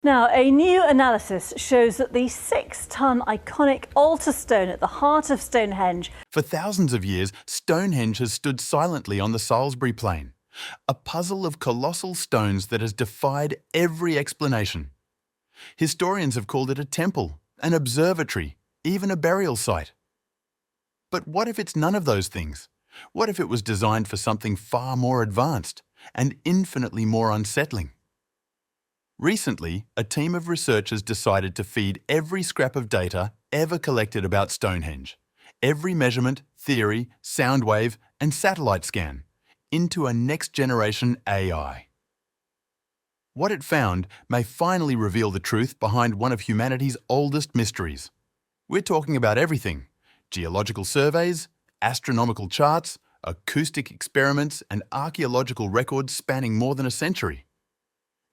Now, a new analysis shows that the 6-ton iconic altar stone at the heart of Stonehenge. For thousands of years, Stonehenge has stood silently on the Salisbury Plain, a puzzle of colossal stones that has defied every explanation. Historians have called it a temple, an observatory, even a burial site. But what if it's none of those things? What if it was designed for something far more advanced and infinitely more unsettling? Recently, a team of researchers decided to feed every scrap of data ever collected about Stonehenge, every measurement, theory, sound wave, and satellite scan, into a next-generation AI. What it found may finally reveal the truth behind one of humanity's oldest mysteries. We're talking about everything: geological surveys, astronomical charts, acoustic experiments, and archaeological records spanning more than a century.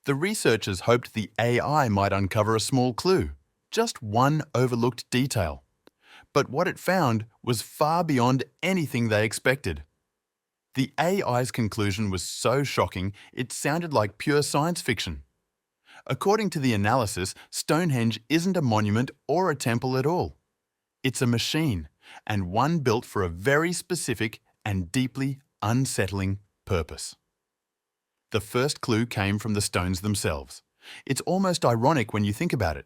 The researchers hoped the AI might uncover a small clue, just one overlooked detail. But what it found was far beyond anything they expected. The AI's conclusion was so shocking it sounded like pure science fiction. According to the analysis, Stonehenge isn't a monument or a temple at all. It's a machine, and one built for a very specific and deeply unsettling purpose. The first clue came from the stones themselves. It's almost ironic when you think about it.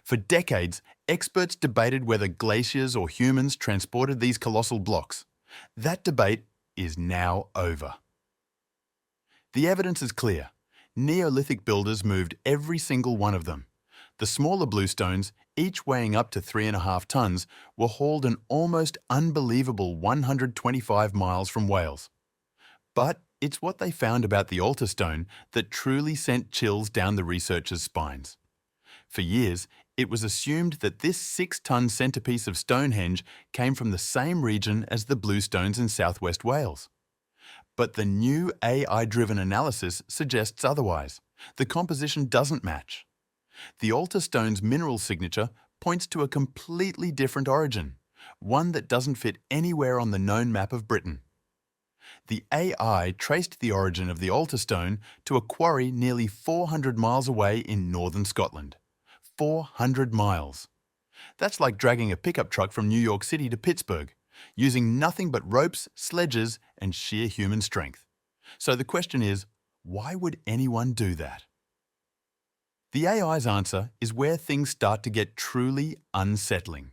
For decades, experts debated whether glaciers or humans transported these colossal blocks. That debate is now over. The evidence is clear. Neolithic builders moved every single one of them. The smaller blue stones, each weighing up to 3.5 tons, were hauled an almost unbelievable 125 miles from Wales. But it's what they found about the altar stone that truly sent chills down the researchers' spines. For years, it was assumed that this 6-ton centrepiece of Stonehenge came from the same region as the blue stones in southwest Wales. But the new AI-driven analysis suggests otherwise. The composition doesn't match. The altar stone's mineral signature points to a completely different origin, one that doesn't fit anywhere on the known map of Britain. The AI traced the origin of the altar stone to a quarry nearly 400 miles away in northern Scotland. 400 miles. That's like dragging a pickup truck from New York City to Pittsburgh, using nothing but ropes, sledges, and sheer human strength. So the question is, why would anyone do that? The AI's answer is where things start to get truly unsettling.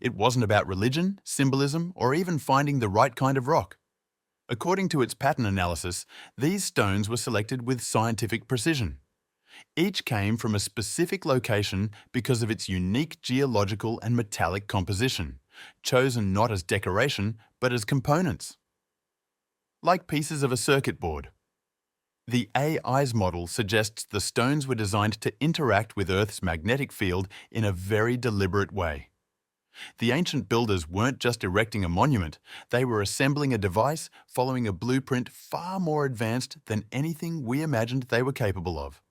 It wasn't about religion, symbolism, or even finding the right kind of rock. According to its pattern analysis, these stones were selected with scientific precision. Each came from a specific location because of its unique geological and metallic composition, chosen not as decoration but as components. Like pieces of a circuit board. The AI's model suggests the stones were designed to interact with Earth's magnetic field in a very deliberate way. The ancient builders weren't just erecting a monument, they were assembling a device following a blueprint far more advanced than anything we imagined they were capable of.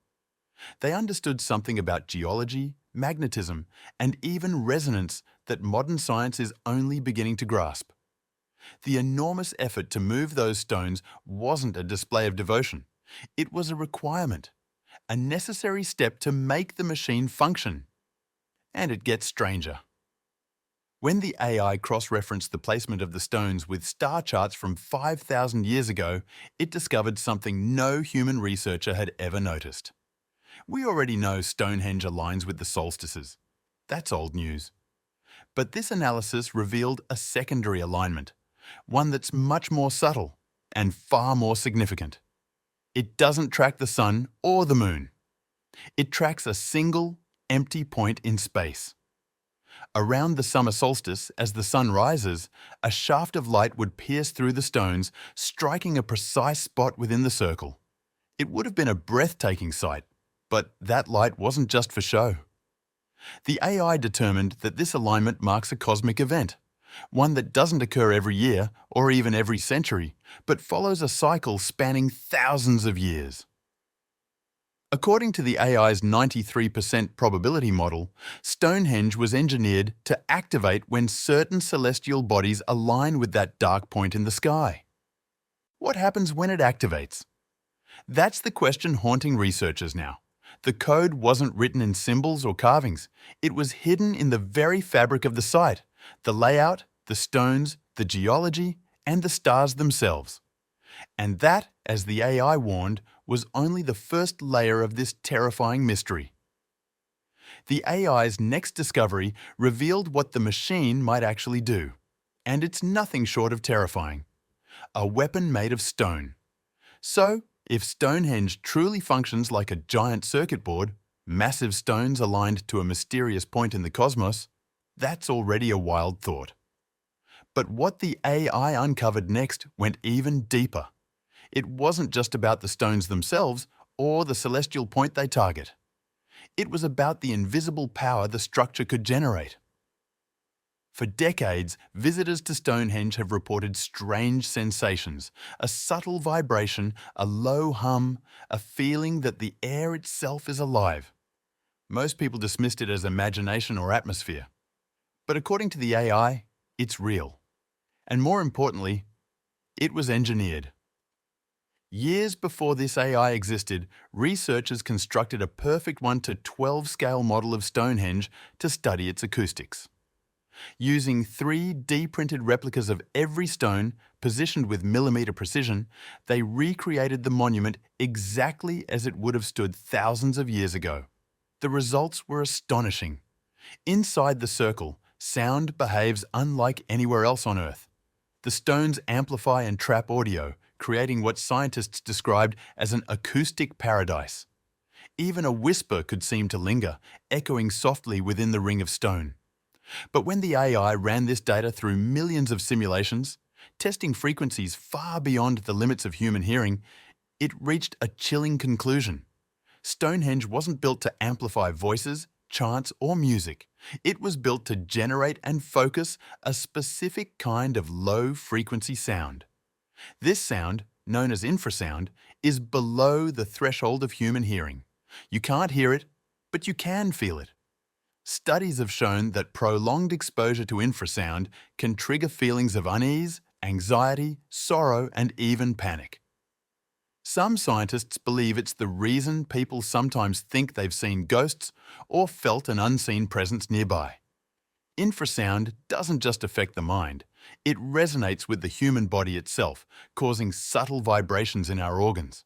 They understood something about geology, magnetism, and even resonance that modern science is only beginning to grasp. The enormous effort to move those stones wasn't a display of devotion. It was a requirement, a necessary step to make the machine function. And it gets stranger. When the AI cross-referenced the placement of the stones with star charts from 5,000 years ago, it discovered something no human researcher had ever noticed. We already know Stonehenge aligns with the solstices. That's old news. But this analysis revealed a secondary alignment, one that's much more subtle and far more significant. It doesn't track the sun or the moon. It tracks a single, empty point in space. Around the summer solstice, as the sun rises, a shaft of light would pierce through the stones, striking a precise spot within the circle. It would have been a breathtaking sight, but that light wasn't just for show. The AI determined that this alignment marks a cosmic event, one that doesn't occur every year or even every century, but follows a cycle spanning thousands of years. According to the AI's 93% probability model, Stonehenge was engineered to activate when certain celestial bodies align with that dark point in the sky. What happens when it activates? That's the question haunting researchers now. The code wasn't written in symbols or carvings. It was hidden in the very fabric of the site, the layout, the stones, the geology, and the stars themselves. And that, as the AI warned, was only the first layer of this terrifying mystery. The AI's next discovery revealed what the machine might actually do. And it's nothing short of terrifying. A weapon made of stone. So, if Stonehenge truly functions like a giant circuit board, massive stones aligned to a mysterious point in the cosmos, that's already a wild thought. But what the AI uncovered next went even deeper. It wasn't just about the stones themselves or the celestial point they target. It was about the invisible power the structure could generate. For decades, visitors to Stonehenge have reported strange sensations, a subtle vibration, a low hum, a feeling that the air itself is alive. Most people dismissed it as imagination or atmosphere. But according to the AI, it's real. And more importantly, it was engineered. Years before this AI existed, researchers constructed a perfect 1:12 scale model of Stonehenge to study its acoustics. Using 3D printed replicas of every stone, positioned with millimetre precision, they recreated the monument exactly as it would have stood thousands of years ago. The results were astonishing. Inside the circle, sound behaves unlike anywhere else on Earth. The stones amplify and trap audio, creating what scientists described as an acoustic paradise. Even a whisper could seem to linger, echoing softly within the ring of stone. But when the AI ran this data through millions of simulations, testing frequencies far beyond the limits of human hearing, it reached a chilling conclusion. Stonehenge wasn't built to amplify voices, chants, or music. It was built to generate and focus a specific kind of low-frequency sound. This sound, known as infrasound, is below the threshold of human hearing. You can't hear it, but you can feel it. Studies have shown that prolonged exposure to infrasound can trigger feelings of unease, anxiety, sorrow, and even panic. Some scientists believe it's the reason people sometimes think they've seen ghosts or felt an unseen presence nearby. Infrasound doesn't just affect the mind, it resonates with the human body itself, causing subtle vibrations in our organs.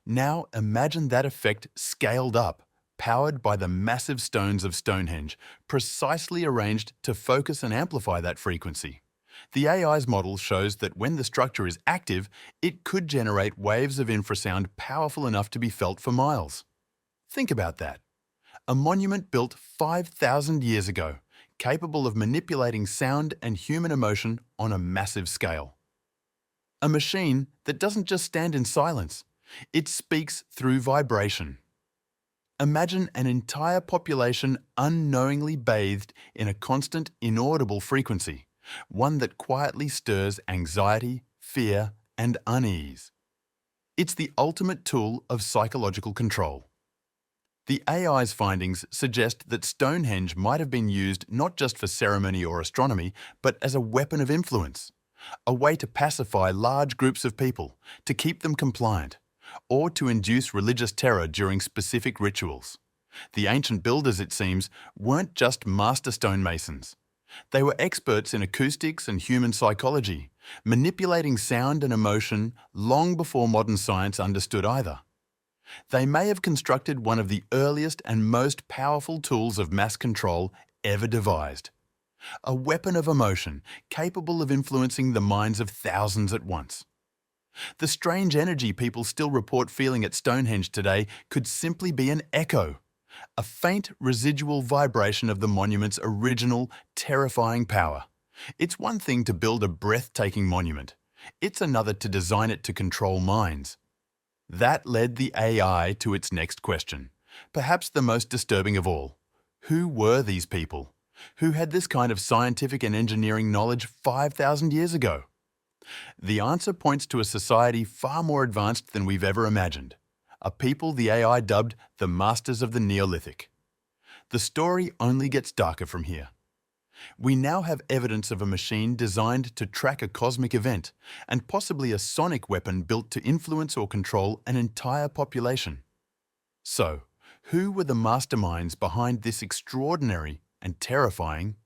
Now imagine that effect scaled up, powered by the massive stones of Stonehenge, precisely arranged to focus and amplify that frequency. The AI's model shows that when the structure is active, it could generate waves of infrasound powerful enough to be felt for miles. Think about that. A monument built 5,000 years ago, capable of manipulating sound and human emotion on a massive scale. A machine that doesn't just stand in silence, it speaks through vibration. Imagine an entire population unknowingly bathed in a constant, inaudible frequency, one that quietly stirs anxiety, fear, and unease. It's the ultimate tool of psychological control. The AI's findings suggest that Stonehenge might have been used not just for ceremony or astronomy, but as a weapon of influence, a way to pacify large groups of people, to keep them compliant, or to induce religious terror during specific rituals. The ancient builders, it seems, weren't just master stonemasons. They were experts in acoustics and human psychology, manipulating sound and emotion long before modern science understood either. They may have constructed one of the earliest and most powerful tools of mass control ever devised. A weapon of emotion capable of influencing the minds of thousands at once. The strange energy people still report feeling at Stonehenge today could simply be an echo, a faint residual vibration of the monument's original, terrifying power. It's one thing to build a breathtaking monument. It's another to design it to control minds. That led the AI to its next question, perhaps the most disturbing of all. Who were these people? Who had this kind of scientific and engineering knowledge 5,000 years ago? The answer points to a society far more advanced than we've ever imagined, a people the AI dubbed the Masters of the Neolithic. The story only gets darker from here. We now have evidence of a machine designed to track a cosmic event, and possibly a sonic weapon built to influence or control an entire population. So, Who were the masterminds behind this extraordinary and terrifying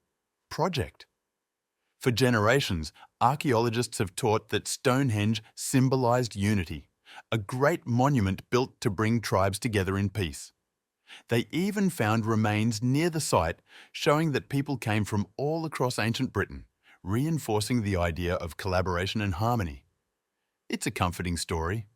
project? For generations, archaeologists have taught that Stonehenge symbolized unity, a great monument built to bring tribes together in peace. They even found remains near the site showing that people came from all across ancient Britain, reinforcing the idea of collaboration and harmony. It's a comforting story.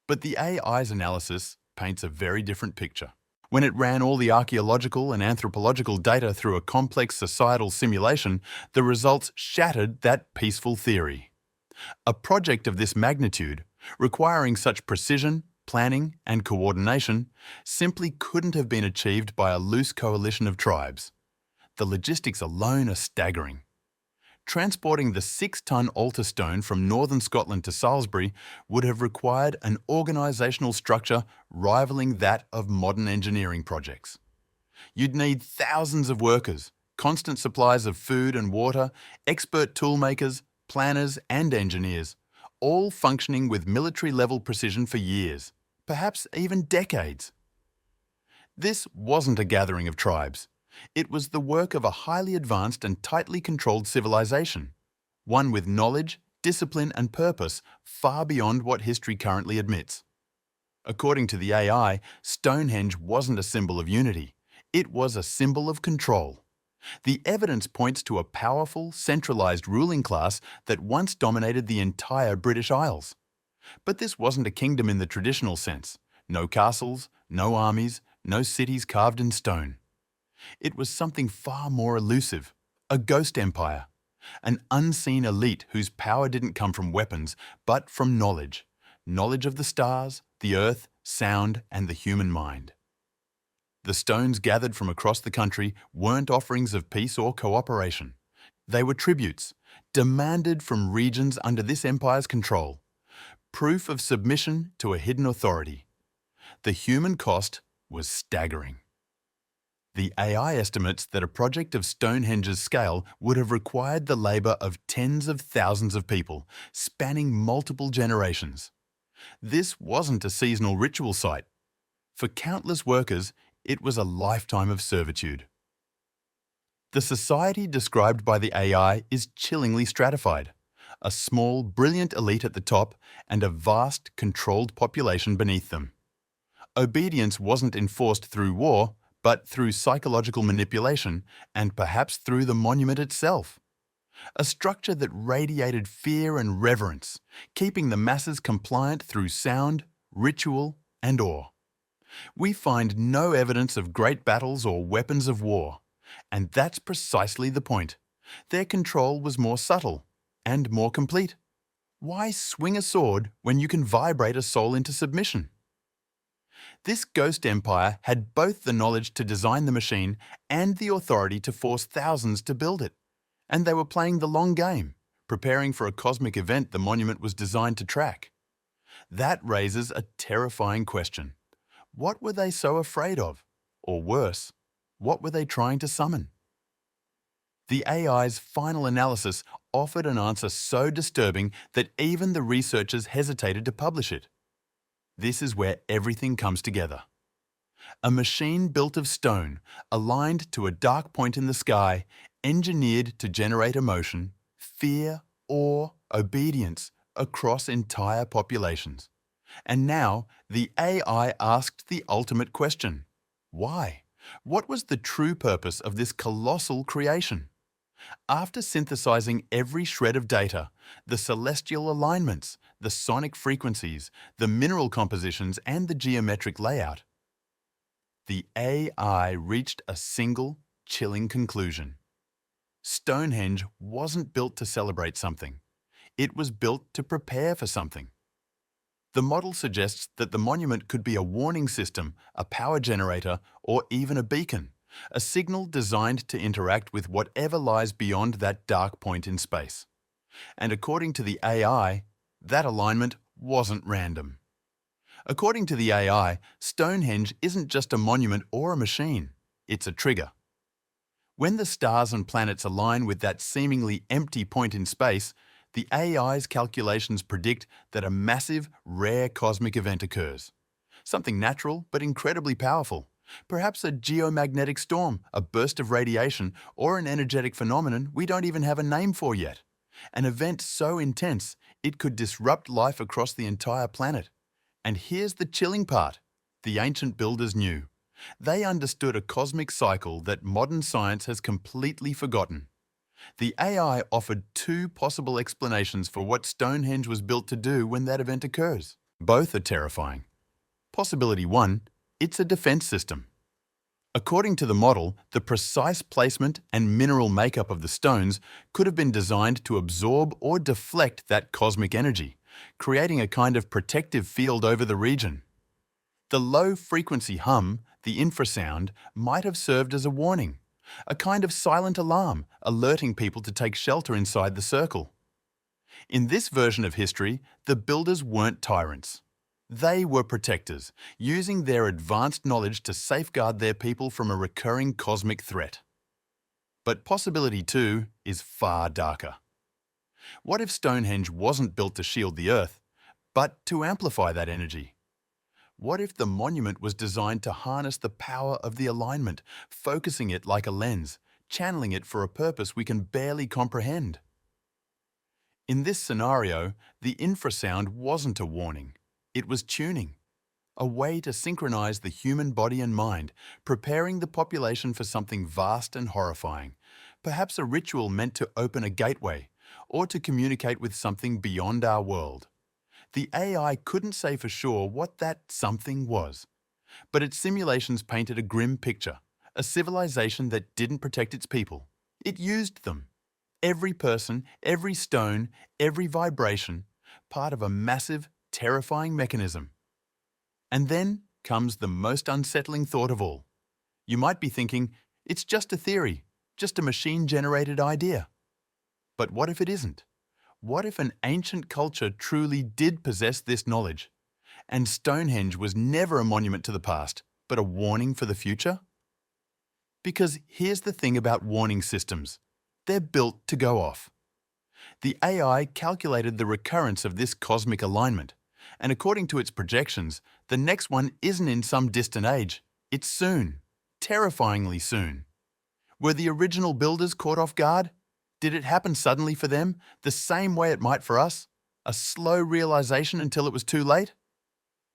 But the AI's analysis paints a very different picture. When it ran all the archaeological and anthropological data through a complex societal simulation, the results shattered that peaceful theory. A project of this magnitude, requiring such precision, planning, and coordination, simply couldn't have been achieved by a loose coalition of tribes. The logistics alone are staggering. Transporting the 6-ton altar stone from northern Scotland to Salisbury would have required an organisational structure rivalling that of modern engineering projects. You'd need thousands of workers, constant supplies of food and water, expert toolmakers, planners and engineers, all functioning with military-level precision for years, perhaps even decades. This wasn't a gathering of tribes. It was the work of a highly advanced and tightly controlled civilization, one with knowledge, discipline and purpose far beyond what history currently admits. According to the AI, Stonehenge wasn't a symbol of unity. It was a symbol of control. The evidence points to a powerful, centralized ruling class that once dominated the entire British Isles. But this wasn't a kingdom in the traditional sense. No castles, no armies, no cities carved in stone. It was something far more elusive, a ghost empire, an unseen elite whose power didn't come from weapons, but from knowledge. Knowledge of the stars, the earth, sound, and the human mind. The stones gathered from across the country weren't offerings of peace or cooperation. They were tributes, demanded from regions under this empire's control. Proof of submission to a hidden authority. The human cost was staggering. The AI estimates that a project of Stonehenge's scale would have required the labour of tens of thousands of people, spanning multiple generations. This wasn't a seasonal ritual site. For countless workers, it was a lifetime of servitude. The society described by the AI is chillingly stratified. A small, brilliant elite at the top and a vast, controlled population beneath them. Obedience wasn't enforced through war, but through psychological manipulation and perhaps through the monument itself. A structure that radiated fear and reverence, keeping the masses compliant through sound, ritual, and awe. We find no evidence of great battles or weapons of war, and that's precisely the point. Their control was more subtle and more complete. Why swing a sword when you can vibrate a soul into submission? This ghost empire had both the knowledge to design the machine and the authority to force thousands to build it. And they were playing the long game, preparing for a cosmic event the monument was designed to track. That raises a terrifying question. What were they so afraid of? Or worse, what were they trying to summon? The AI's final analysis offered an answer so disturbing that even the researchers hesitated to publish it. This is where everything comes together. A machine built of stone, aligned to a dark point in the sky, engineered to generate emotion, fear, awe, obedience across entire populations. And now, the AI asked the ultimate question. Why? What was the true purpose of this colossal creation? After synthesizing every shred of data, the celestial alignments, the sonic frequencies, the mineral compositions, and the geometric layout, the AI reached a single, chilling conclusion. Stonehenge wasn't built to celebrate something. It was built to prepare for something. The model suggests that the monument could be a warning system, a power generator, or even a beacon, a signal designed to interact with whatever lies beyond that dark point in space. And according to the AI, that alignment wasn't random. According to the AI, Stonehenge isn't just a monument or a machine, it's a trigger. When the stars and planets align with that seemingly empty point in space, the AI's calculations predict that a massive, rare cosmic event occurs. something natural but incredibly powerful. Perhaps a geomagnetic storm, a burst of radiation, or an energetic phenomenon we don't even have a name for yet. An event so intense it could disrupt life across the entire planet. And here's the chilling part. The ancient builders knew. They understood a cosmic cycle that modern science has completely forgotten. The AI offered two possible explanations for what Stonehenge was built to do when that event occurs. Both are terrifying. Possibility 1, it's a defense system. According to the model, the precise placement and mineral makeup of the stones could have been designed to absorb or deflect that cosmic energy, creating a kind of protective field over the region. The low-frequency hum, the infrasound, might have served as a warning, a kind of silent alarm alerting people to take shelter inside the circle. In this version of history, the builders weren't tyrants. They were protectors, using their advanced knowledge to safeguard their people from a recurring cosmic threat. But possibility 2 is far darker. What if Stonehenge wasn't built to shield the Earth, but to amplify that energy? What if the monument was designed to harness the power of the alignment, focusing it like a lens, channeling it for a purpose we can barely comprehend? In this scenario, the infrasound wasn't a warning. It was tuning, a way to synchronize the human body and mind, preparing the population for something vast and horrifying, perhaps a ritual meant to open a gateway or to communicate with something beyond our world. The AI couldn't say for sure what that something was, but its simulations painted a grim picture, a civilization that didn't protect its people. It used them. Every person, every stone, every vibration, part of a massive, terrifying mechanism. And then comes the most unsettling thought of all. You might be thinking, it's just a theory, just a machine-generated idea. But what if it isn't? What if an ancient culture truly did possess this knowledge, and Stonehenge was never a monument to the past, but a warning for the future? Because here's the thing about warning systems. They're built to go off. The AI calculated the recurrence of this cosmic alignment, and according to its projections, the next one isn't in some distant age. It's soon. Terrifyingly soon. Were the original builders caught off guard? Did it happen suddenly for them, the same way it might for us? A slow realization until it was too late?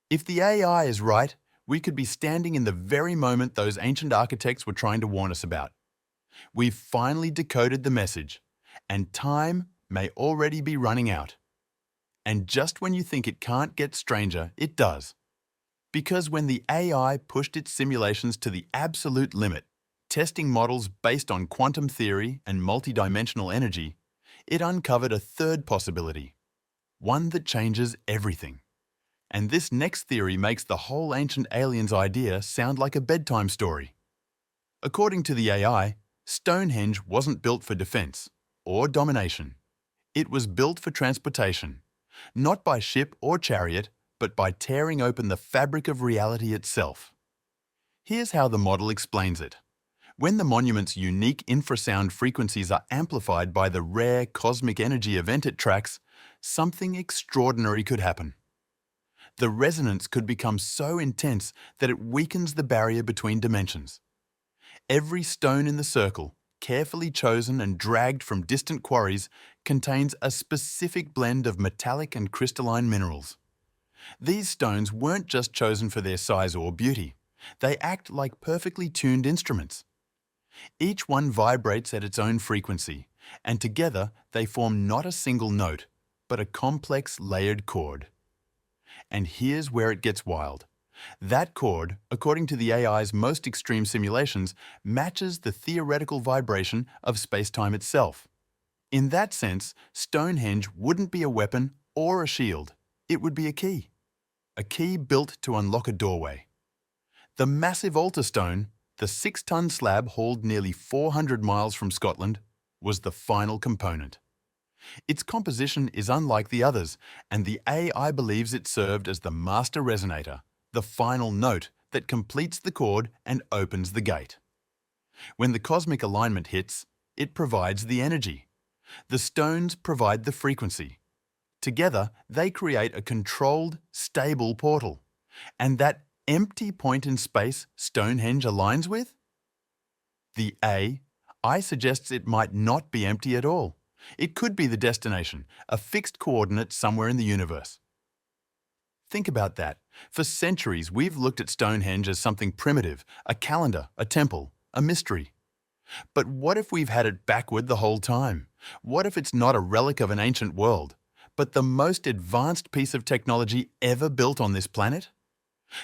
If the AI is right, we could be standing in the very moment those ancient architects were trying to warn us about. We've finally decoded the message, and time may already be running out. And just when you think it can't get stranger, it does. Because when the AI pushed its simulations to the absolute limit, testing models based on quantum theory and multidimensional energy, it uncovered a third possibility, one that changes everything. And this next theory makes the whole ancient aliens idea sound like a bedtime story. According to the AI, Stonehenge wasn't built for defense or domination. It was built for transportation, not by ship or chariot, but by tearing open the fabric of reality itself. Here's how the model explains it. When the monument's unique infrasound frequencies are amplified by the rare cosmic energy event it tracks, something extraordinary could happen. The resonance could become so intense that it weakens the barrier between dimensions. Every stone in the circle, carefully chosen and dragged from distant quarries, contains a specific blend of metallic and crystalline minerals. These stones weren't just chosen for their size or beauty. They act like perfectly tuned instruments. Each one vibrates at its own frequency, and together they form not a single note, but a complex layered chord. And here's where it gets wild. That chord, according to the AI's most extreme simulations, matches the theoretical vibration of space-time itself. In that sense, Stonehenge wouldn't be a weapon or a shield. It would be a key built to unlock a doorway. The massive altar stone, the 6-ton slab hauled nearly 400 miles from Scotland, was the final component. Its composition is unlike the others, and the AI believes it served as the master resonator, the final note that completes the chord and opens the gate. When the cosmic alignment hits, it provides the energy. The stones provide the frequency. Together, they create a controlled, stable portal. And that empty point in space Stonehenge aligns with? The A, I suggests it might not be empty at all. It could be the destination, a fixed coordinate somewhere in the universe. Think about that. For centuries, we've looked at Stonehenge as something primitive, a calendar, a temple, a mystery. But what if we've had it backward the whole time? What if it's not a relic of an ancient world, but the most advanced piece of technology ever built on this planet?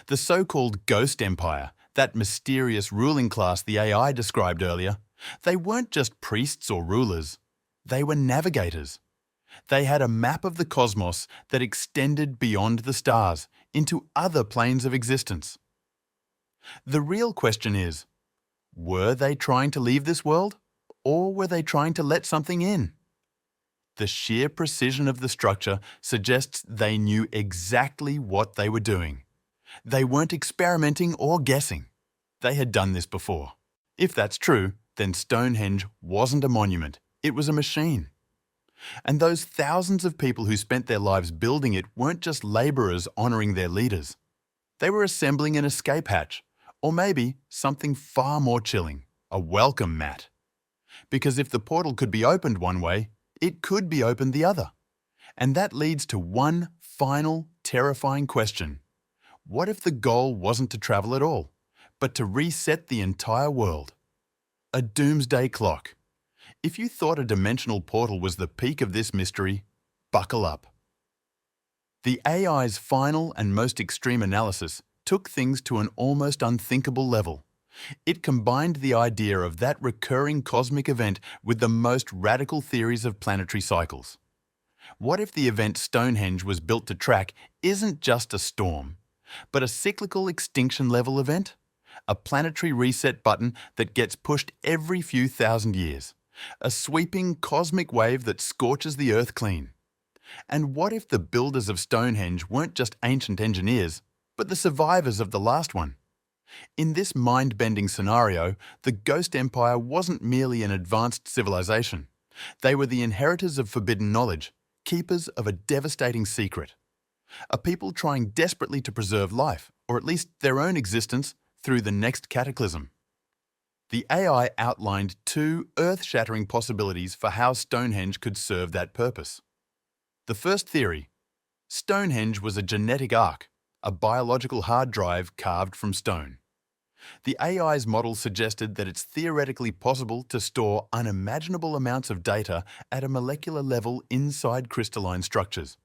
The so-called Ghost Empire, that mysterious ruling class the AI described earlier, they weren't just priests or rulers. They were navigators. They had a map of the cosmos that extended beyond the stars into other planes of existence. The real question is, were they trying to leave this world, or were they trying to let something in? The sheer precision of the structure suggests they knew exactly what they were doing. They weren't experimenting or guessing. They had done this before. If that's true, then Stonehenge wasn't a monument, it was a machine. And those thousands of people who spent their lives building it weren't just labourers honouring their leaders. They were assembling an escape hatch, or maybe something far more chilling, a welcome mat. Because if the portal could be opened one way, it could be opened the other. And that leads to one final, terrifying question. What if the goal wasn't to travel at all, but to reset the entire world? A doomsday clock. If you thought a dimensional portal was the peak of this mystery, buckle up. The AI's final and most extreme analysis took things to an almost unthinkable level. It combined the idea of that recurring cosmic event with the most radical theories of planetary cycles. What if the event Stonehenge was built to track isn't just a storm, but a cyclical extinction-level event? A planetary reset button that gets pushed every few thousand years. A sweeping cosmic wave that scorches the Earth clean. And what if the builders of Stonehenge weren't just ancient engineers, but the survivors of the last one? In this mind-bending scenario, the Ghost Empire wasn't merely an advanced civilization. They were the inheritors of forbidden knowledge, keepers of a devastating secret. A people trying desperately to preserve life, or at least their own existence, through the next cataclysm. The AI outlined two earth-shattering possibilities for how Stonehenge could serve that purpose. The first theory: Stonehenge was a genetic ark, a biological hard drive carved from stone. The AI's model suggested that it's theoretically possible to store unimaginable amounts of data at a molecular level inside crystalline structures.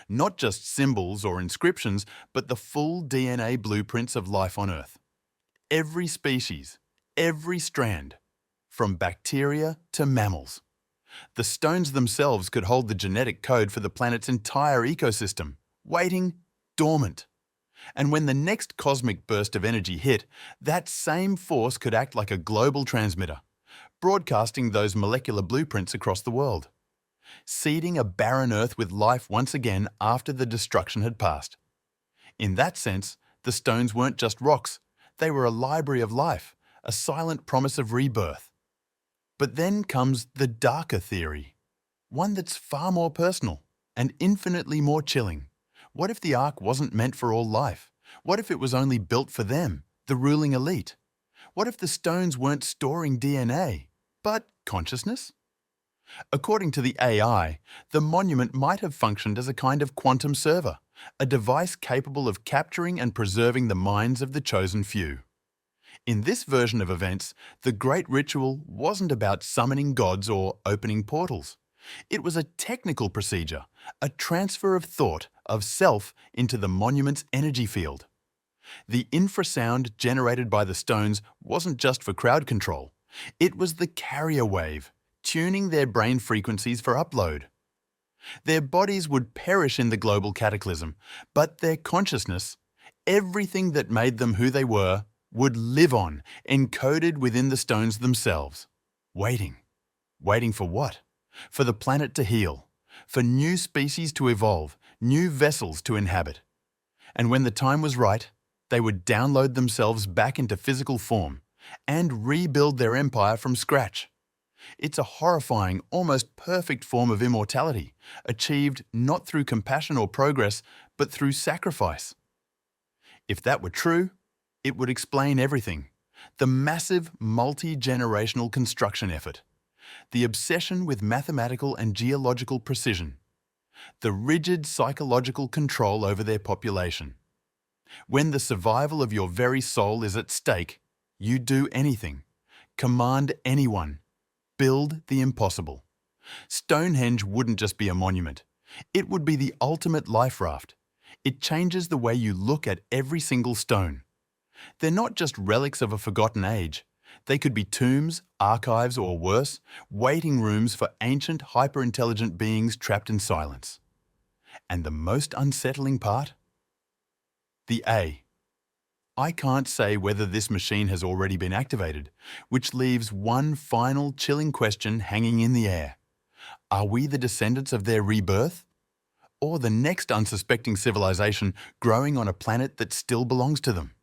Not just symbols or inscriptions, but the full DNA blueprints of life on Earth. Every species, every strand, from bacteria to mammals. The stones themselves could hold the genetic code for the planet's entire ecosystem, waiting dormant. And when the next cosmic burst of energy hit, that same force could act like a global transmitter, broadcasting those molecular blueprints across the world, seeding a barren Earth with life once again after the destruction had passed. In that sense, the stones weren't just rocks, they were a library of life, a silent promise of rebirth. But then comes the darker theory, one that's far more personal and infinitely more chilling. What if the Ark wasn't meant for all life? What if it was only built for them, the ruling elite? What if the stones weren't storing DNA, but consciousness? According to the AI, the monument might have functioned as a kind of quantum server, a device capable of capturing and preserving the minds of the chosen few. In this version of events, the great ritual wasn't about summoning gods or opening portals. It was a technical procedure, a transfer of thought, of self, into the monument's energy field. The infrasound generated by the stones wasn't just for crowd control. It was the carrier wave, tuning their brain frequencies for upload. Their bodies would perish in the global cataclysm, but their consciousness, everything that made them who they were, would live on, encoded within the stones themselves. Waiting. Waiting for what? For the planet to heal, for new species to evolve, new vessels to inhabit. And when the time was right, they would download themselves back into physical form and rebuild their empire from scratch. It's a horrifying, almost perfect form of immortality, achieved not through compassion or progress, but through sacrifice. If that were true, it would explain everything. The massive, multi-generational construction effort, the obsession with mathematical and geological precision, the rigid psychological control over their population. When the survival of your very soul is at stake, you do anything, command anyone, build the impossible. Stonehenge wouldn't just be a monument. It would be the ultimate life raft. It changes the way you look at every single stone. They're not just relics of a forgotten age. They could be tombs, archives, or worse, waiting rooms for ancient, hyper-intelligent beings trapped in silence. And the most unsettling part? The A. I can't say whether this machine has already been activated, which leaves one final chilling question hanging in the air. Are we the descendants of their rebirth? Or the next unsuspecting civilization growing on a planet that still belongs to them?